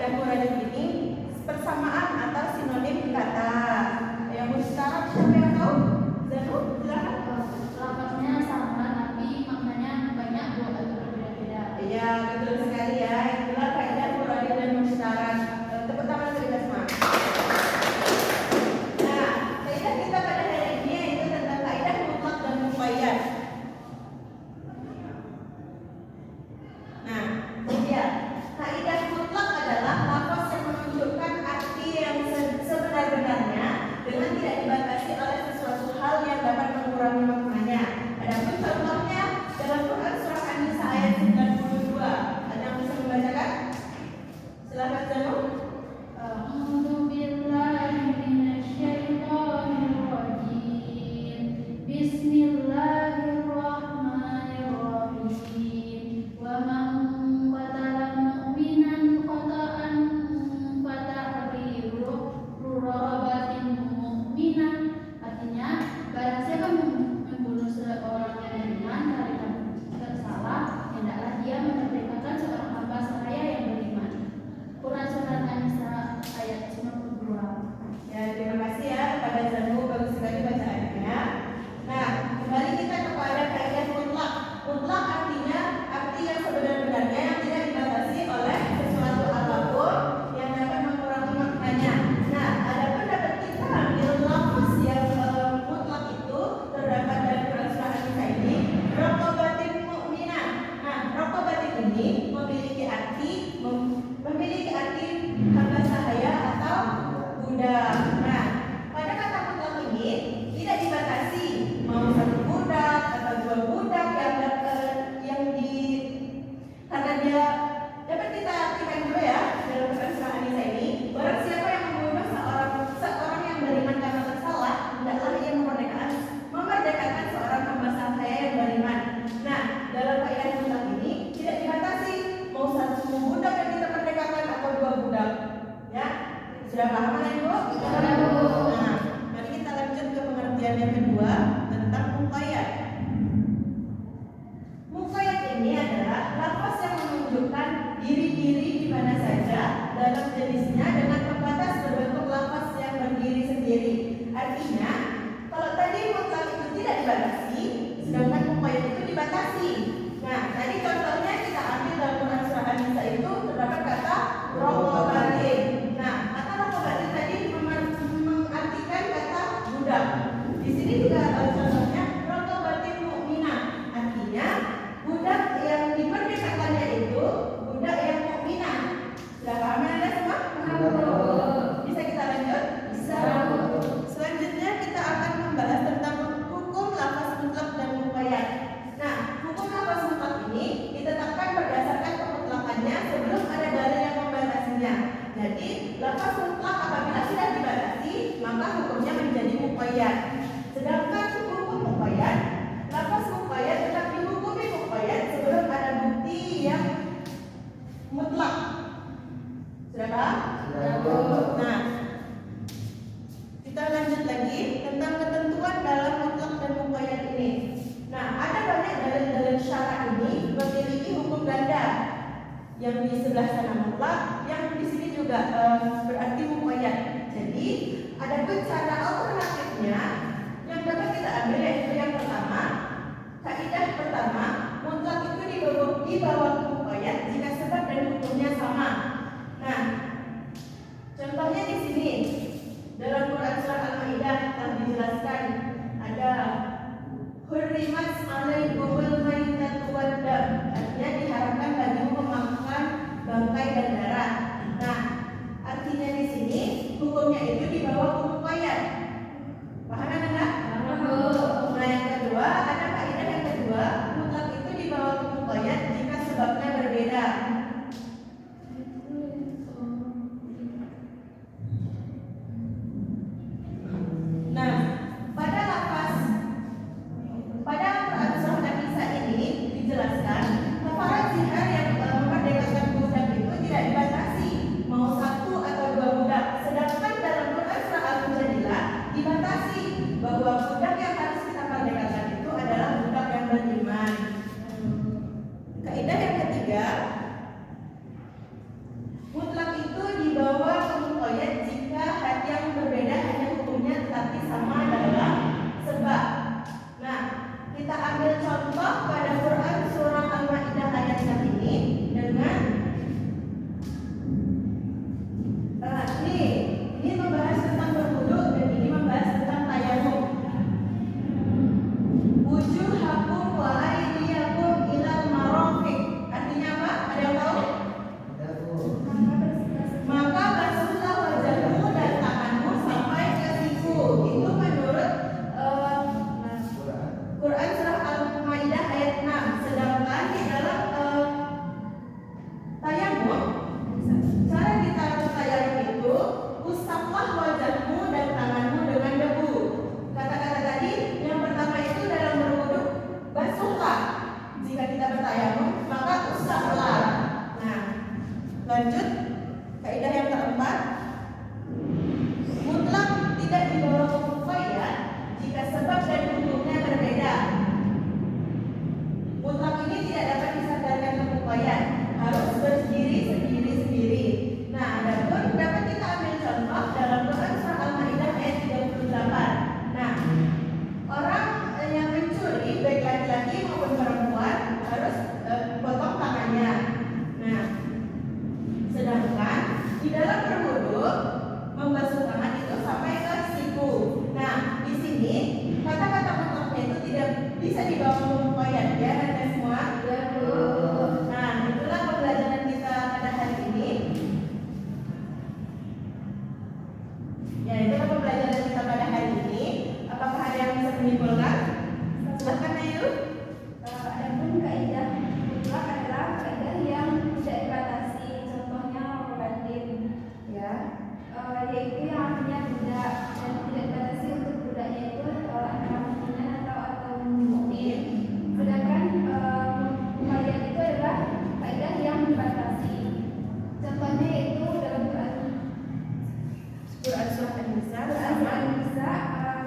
kaidah muradik ini persamaan atau sinonim kata. Yang musyarak siapa yang tahu? Zanu, silakan. Lafaznya sama tapi maknanya banyak atau berbeda-beda. Iya, betul sekali ya. Itulah kaidah muradik dan musyarak. Tepuk tangan untuk kita semua. Nah, kaidah kita pada hari ini yaitu tentang kaidah mutlak dan muqayyad. Nah, dia kaidah mutlak adalah lafaz yang menunjukkan arti yang sebenar-benarnya dengan tidak dibatasi oleh sesuatu hal yang dapat mengurangi maknanya. Adapun contohnya dalam Quran surah An-Nisa ayat 92. Ada yang bisa membacakan? Silakan Zanu. A'udzu billahi minasyaitonir rajim. Bismillahirrahmanirrahim. Wa man qatala mu'minan khata'an fatahriru raqabatin mu'minah. Artinya, barang siapa membunuh seorang yang beriman karena bersalah, hendaklah dia memerdekakan seorang hamba sahaya yang beriman. Quran Surat An-Nisa ayat 92. Ya, terima kasih ya kepada Zanu, bagus sekali bacaannya. Nah, kembali kita kepada kaidah mutlak. Mutlak artinya arti yang sebenar-benarnya yang tidak dibatasi oleh sesuatu apapun yang dapat mengurangi maknanya. Nah, adapun dapat kita ambil lafaz yang mutlak itu terdapat dari Quran surah An-Nisa ini, raqabatin mu'minah. Nah, raqabatin ini memiliki arti hamba sahaya atau budak. Nah, pada kata mutlak ini tidak dibatasi mau satu budak atau dua budak karena dia dapat kita artikan dulu ya dalam Quran surah An-Nisa ini, barang siapa yang membunuh seorang yang beriman karena bersalah, hendaklah ia memerdekakan seorang hamba sahaya yang beriman. Nah, dalam kaidah mutlak ini tidak dibatasi mau satu budak yang kita merdekakan atau dua budak. Ya, sudah paham kan Ibu? Nah, mari kita lanjut ke pengertian yang kedua tentang muqayyad. Muqayyad ini adalah lafaz yang menunjukkan diri-diri di mana saja dalam jenisnya dengan pembatas berbentuk lafaz yang berdiri sendiri. Artinya, kalau tadi mutlak itu tidak dibatasi, sedangkan muqayyad itu dibatasi. Nah, tadi contohnya kita ambil dalam Quran surah An-Nisa itu terdapat kata raqabatin. Nah, kata raqabatin tadi mengartikan kata budak. Di sini juga contohnya raqabatin mu'minah. Artinya budak yang dimerdekakannya itu budak yang mukminah. Sudah paham Anda semua? Bisa kita lanjut? Bisa. Selanjutnya kita akan membahas tentang hukum lafaz mutlak dan muqayyad. Nah, hukum lafaz mutlak ini ditetapkan berdasarkan kemutlakannya sebelum ada dalil yang membatasinya. Jadi, lafaz mutlak apabila sudah dibatasi, maka hukumnya menjadi muqayyad. Sedangkan hukum muqayyad, lafaz muqayyad tetap dihukumi muqayyad sebelum ada bukti yang mutlak. Sudah paham? Nah, kita lanjut lagi tentang ketentuan dalam mutlak dan muqayyad ini. Nah, ada banyak dalil-dalil syara ini memiliki hukum ganda. Yang di sebelah sana mutlak, yang di sini juga berarti muqayyad. Jadi, ada pun cara alternatifnya yang dapat kita ambil yaitu yang pertama, kaidah pertama, mutlak itu dibawa ke muqayyad jika sebab dan hukumnya sama. Nah, contohnya di sini dalam Quran surah Al-Maidah telah dijelaskan ada hurrimat alaikumul maitatu wad dam. Artinya diharamkan bagimu memakan bangkai dan darah. Nah, artinya di sini hukumnya itu dibawa ke muqayyad. Paham Anda? Nah, yang kedua, ada kaidah yang kedua, mutlak itu dibawa ke muqayyad jika sebab bisa dibawa pemukaian ya Anda semua? Ya, Bu. Nah, itulah pembelajaran kita pada hari ini. Ya, itulah pembelajaran kita pada hari ini. Apakah ada yang bisa menyimpulkan? Silahkan Ayu. Adapun kaidah mutlak adalah kaidah yang tidak dibatasi. Contohnya robatin, Ya. yaitu yang artinya budak dan tidak dibatasi untuk budaknya itu antara mukmin atau mukmin. Sedangkan mumayyan itu adalah kaidah yang dibatasi. Contohnya yaitu dalam Quran Surat An-Nisa Al-Quran bisa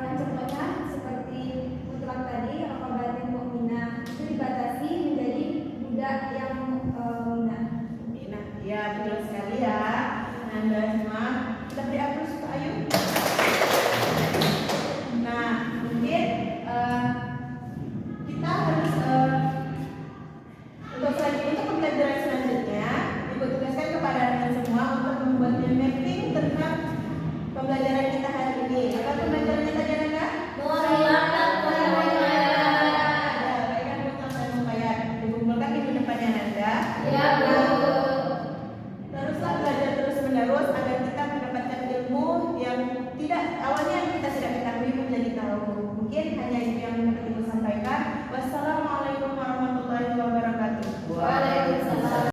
yang contohnya seperti mutlak tadi robatin mukminah itu dibatasi menjadi budak yang mukminah. Nah, ya betul sekali ya. Anda semua kita beri aplaus untuk Ayu. Nah, mungkin kita harus untuk pembelajaran selanjutnya Ibu tugaskan kepada anda semua untuk membuat mapping tentang pembelajaran kita hari ini. Apa pembelajarannya tadi Anda? Baikkan mutlak dan muqayyad. Dikumpulkan di depannya Anda. Ya, Bu. Teruslah belajar terus menerus agar kita mendapatkan ilmu yang awalnya kita tidak ketahui menjadi tahu. Mungkin hanya itu yang dapat Ibu sampaikan. Wassalamualaikum warahmatullahi